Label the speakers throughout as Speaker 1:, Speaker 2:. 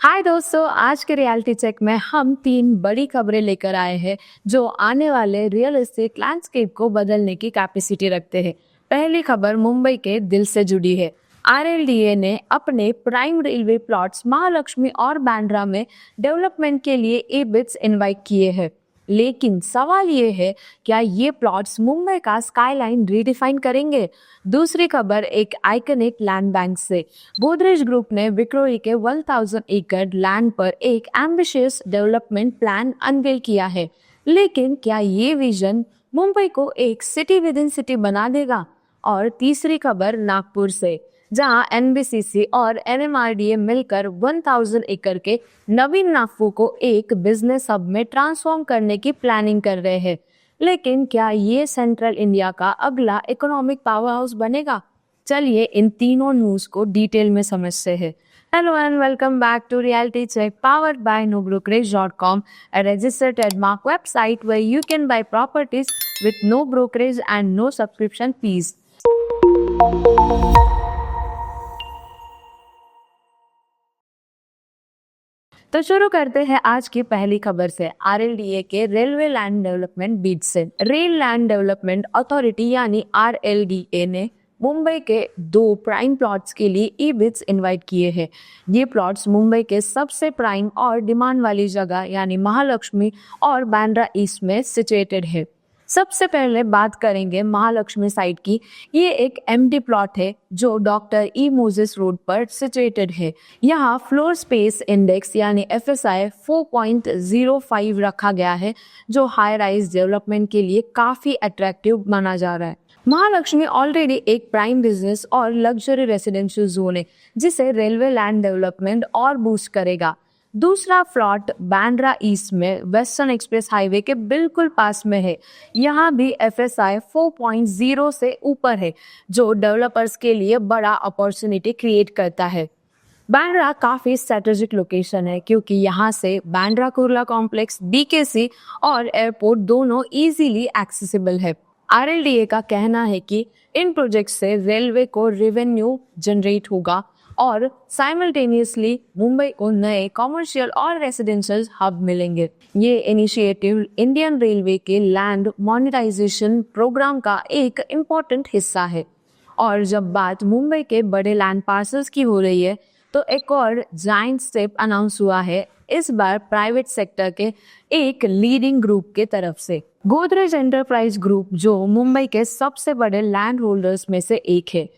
Speaker 1: हाय दोस्तों, आज के रियलिटी चेक में हम तीन बड़ी खबरें लेकर आए हैं जो आने वाले रियल एस्टेट लैंडस्केप को बदलने की कैपेसिटी रखते हैं। पहली खबर मुंबई के दिल से जुड़ी है। आरएलडीए ने अपने प्राइम रेलवे प्लॉट्स महालक्ष्मी और बांद्रा में डेवलपमेंट के लिए ई-बिड्स इनवाइट किए हैं। लेकिन सवाल ये है, क्या ये प्लॉट्स मुंबई का स्काईलाइन रीडिफाइन करेंगे? दूसरी खबर एक आइकनिक लैंड बैंक से। गोदरेज ग्रुप ने विक्रोई के 1000 एकड़ लैंड पर एक एम्बिशियस डेवलपमेंट प्लान अनवेल किया है। लेकिन क्या ये विजन मुंबई को एक सिटी विद इन सिटी बना देगा? और तीसरी खबर नागपुर से, जहां एनबीसीसी और एनएमआरडीए मिलकर 1000 एकड़ के नवीन नागपुर को एक बिजनेस हब में ट्रांसफॉर्म करने की प्लानिंग कर रहे हैं। लेकिन क्या ये सेंट्रल इंडिया का अगला इकोनॉमिक पावर हाउस बनेगा? चलिए इन तीनों न्यूज को डिटेल में समझते हैं। Hello and welcome back to Reality Check powered by nobrokerage.com, a registered trademark website where you can buy properties with no brokerage and no subscription fees. तो शुरू करते हैं आज की पहली खबर से, आरएलडीए के रेलवे लैंड डेवलपमेंट बीड से। रेल लैंड डेवलपमेंट अथॉरिटी यानी आरएलडीए ने मुंबई के 2 प्राइम प्लॉट्स के लिए ई बिड्स इनवाइट किए हैं। ये प्लॉट्स मुंबई के सबसे प्राइम और डिमांड वाली जगह यानी महालक्ष्मी और बांद्रा ईस्ट में सिचुएटेड है। सबसे पहले बात करेंगे महालक्ष्मी साइट की। ये एक एम्प्टी प्लॉट है जो डॉक्टर ई मोजेस रोड पर सिचुएटेड है। यहाँ फ्लोर स्पेस इंडेक्स यानी एफएसआई 4.05 रखा गया है, जो हाई राइज डेवलपमेंट के लिए काफी अट्रैक्टिव माना जा रहा है। महालक्ष्मी ऑलरेडी एक प्राइम बिजनेस और लग्जरी रेसिडेंशियल जोन है, जिसे रेलवे लैंड डेवलपमेंट और बूस्ट करेगा। दूसरा प्लॉट बांद्रा ईस्ट में वेस्टर्न एक्सप्रेस हाईवे के बिल्कुल पास में है। यहाँ भी एफएसआई 4.0 से ऊपर है, जो डेवलपर्स के लिए बड़ा अपॉर्चुनिटी क्रिएट करता है। बांद्रा काफी स्ट्रेटेजिक लोकेशन है क्योंकि यहाँ से बांद्रा कुर्ला कॉम्प्लेक्स, बीकेसी और एयरपोर्ट दोनों इजीली एक्सेसिबल है। आरएलडीए का कहना है कि इन प्रोजेक्ट से रेलवे को रेवेन्यू जनरेट होगा और साइमल्टेनियसली मुंबई को नए कमर्शियल और रेसिडेंशियल हब मिलेंगे। ये इनिशिएटिव इंडियन रेलवे के लैंड मोनेटाइजेशन प्रोग्राम का एक इम्पोर्टेंट हिस्सा है। और जब बात मुंबई के बड़े लैंड पार्सल्स की हो रही है, तो एक और जायंट स्टेप अनाउंस हुआ है, इस बार प्राइवेट सेक्टर के एक लीडिंग ग्रुप के तरफ से। गोदरेज एंटरप्राइज ग्रुप, जो मुंबई के सबसे बड़े लैंड होल्डर्स में से एक है,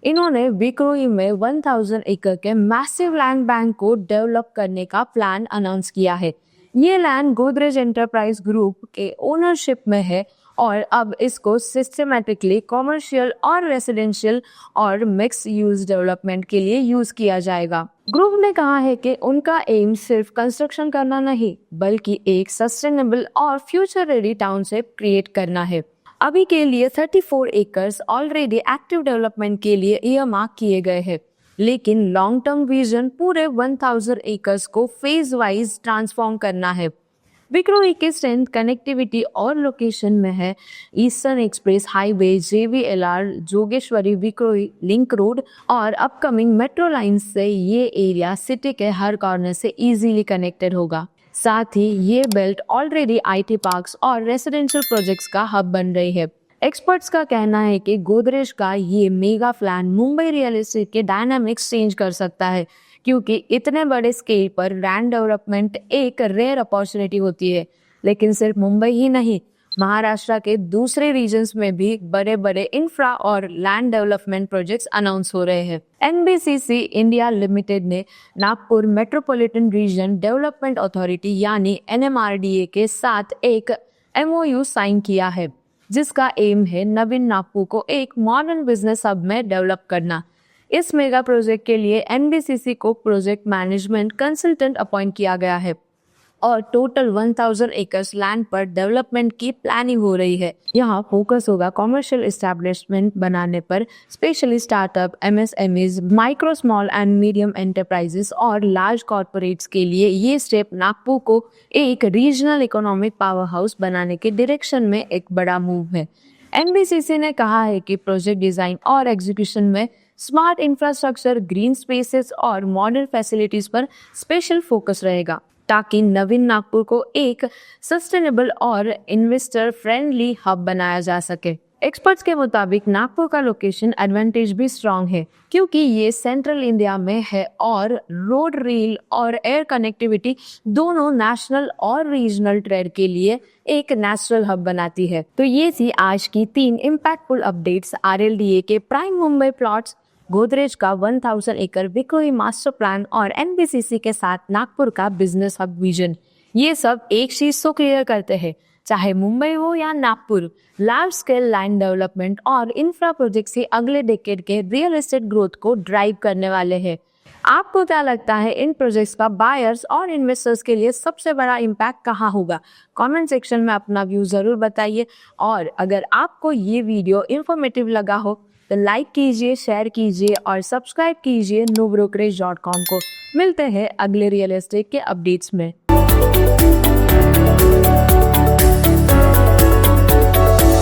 Speaker 1: इन्होंने विक्रोई में 1000 एकड़ के मैसिव लैंड बैंक को डेवलप करने का प्लान अनाउंस किया है। ये लैंड गोदरेज एंटरप्राइज ग्रुप के ओनरशिप में है और अब इसको सिस्टमैटिकली कमर्शियल और रेसिडेंशियल और मिक्स यूज डेवलपमेंट के लिए यूज किया जाएगा। ग्रुप ने कहा है कि उनका एम सिर्फ कंस्ट्रक्शन करना नहीं, बल्कि एक सस्टेनेबल और फ्यूचर रेडी टाउनशिप क्रिएट करना है। अभी के लिए 34 एकर्स ऑलरेडी एक्टिव डेवलपमेंट के लिए ईयरमार्क किए गए हैं, लेकिन लॉन्ग टर्म विजन पूरे 1000 एकर्स को फेज वाइज ट्रांसफॉर्म करना है। विक्रोई की स्ट्रेंथ कनेक्टिविटी और लोकेशन में है। Eastern Express Highway, JVLR, Jogeshwari Vikhroli Link Road और अपकमिंग मेट्रो लाइन से ये एरिया सिटी के हर कॉर्नर से इजीली कनेक्टेड होगा। साथ ही ये बेल्ट ऑलरेडी आईटी पार्क्स और रेसिडेंशियल प्रोजेक्ट्स का हब बन रही है। एक्सपर्ट्स का कहना है कि गोदरेज का ये mega plan Mumbai real estate के डायनामिक्स चेंज कर सकता है, क्योंकि इतने बड़े स्केल पर लैंड डेवलपमेंट एक रेयर अपॉर्चुनिटी होती है। लेकिन सिर्फ मुंबई ही नहीं, महाराष्ट्र के दूसरे रीजन्स में भी बड़े बड़े इंफ्रा और लैंड डेवलपमेंट प्रोजेक्ट्स अनाउंस हो रहे हैं। एनबीसीसी इंडिया लिमिटेड ने Nagpur metropolitan region development authority यानी एनएमआरडीए के साथ एक एमओयू साइन किया है, जिसका एम है नवीन नागपुर को एक मॉडर्न बिजनेस हब में डेवलप करना। इस मेगा प्रोजेक्ट के लिए एनबीसीसी को प्रोजेक्ट मैनेजमेंट कंसल्टेंट अपॉइंट किया गया है और टोटल 1000 एकर्स लैंड पर डेवलपमेंट की प्लानिंग हो रही है। यहाँ फोकस होगा कमर्शियल एस्टैब्लिशमेंट बनाने पर, specially startup, MSMEs, micro small and medium enterprises और लार्ज कॉर्पोरेट्स के लिए ये स्टेप नागपुर को एक रीजनल इकोनॉमिक पावर हाउस बनाने के डायरेक्शन में एक बड़ा मूव है। एनबीसीसी ने कहा है कि प्रोजेक्ट डिजाइन और एग्जीक्यूशन में स्मार्ट इंफ्रास्ट्रक्चर, ग्रीन स्पेसेस और मॉडर्न फैसिलिटीज पर स्पेशल फोकस रहेगा, ताकि नवीन नागपुर को एक सस्टेनेबल और इन्वेस्टर फ्रेंडली हब बनाया जा सके। एक्सपर्ट्स के मुताबिक नागपुर का लोकेशन एडवांटेज भी स्ट्रांग है, क्योंकि ये सेंट्रल इंडिया में है और रोड, रेल और एयर कनेक्टिविटी दोनों नेशनल और रीजनल ट्रेड के लिए एक नेचुरल हब बनाती है। तो ये थी आज की 3 इम्पैक्टफुल अपडेट्स RLDA के प्राइम मुंबई प्लॉट्स, गोदरेज का 1000 एकड़ विक्रोई मास्टर प्लान और NBCC के साथ नागपुर का बिजनेस हब विजन। ये सब एक चीज तो क्लियर करते हैं, चाहे मुंबई हो या Nagpur, large scale land development और इंफ्रा प्रोजेक्ट से अगले डेकेड के रियल एस्टेट ग्रोथ को ड्राइव करने वाले हैं। आपको क्या लगता है, इन प्रोजेक्ट्स का बायर्स और इन्वेस्टर्स के लिए सबसे बड़ा इम्पैक्ट कहाँ होगा? कमेंट सेक्शन में अपना व्यू जरूर बताइए। और अगर आपको ये वीडियो इंफॉर्मेटिव लगा हो तो लाइक कीजिए, शेयर कीजिए और सब्सक्राइब कीजिए nobrokerage.com को। मिलते हैं अगले रियल एस्टेट के अपडेट्स में।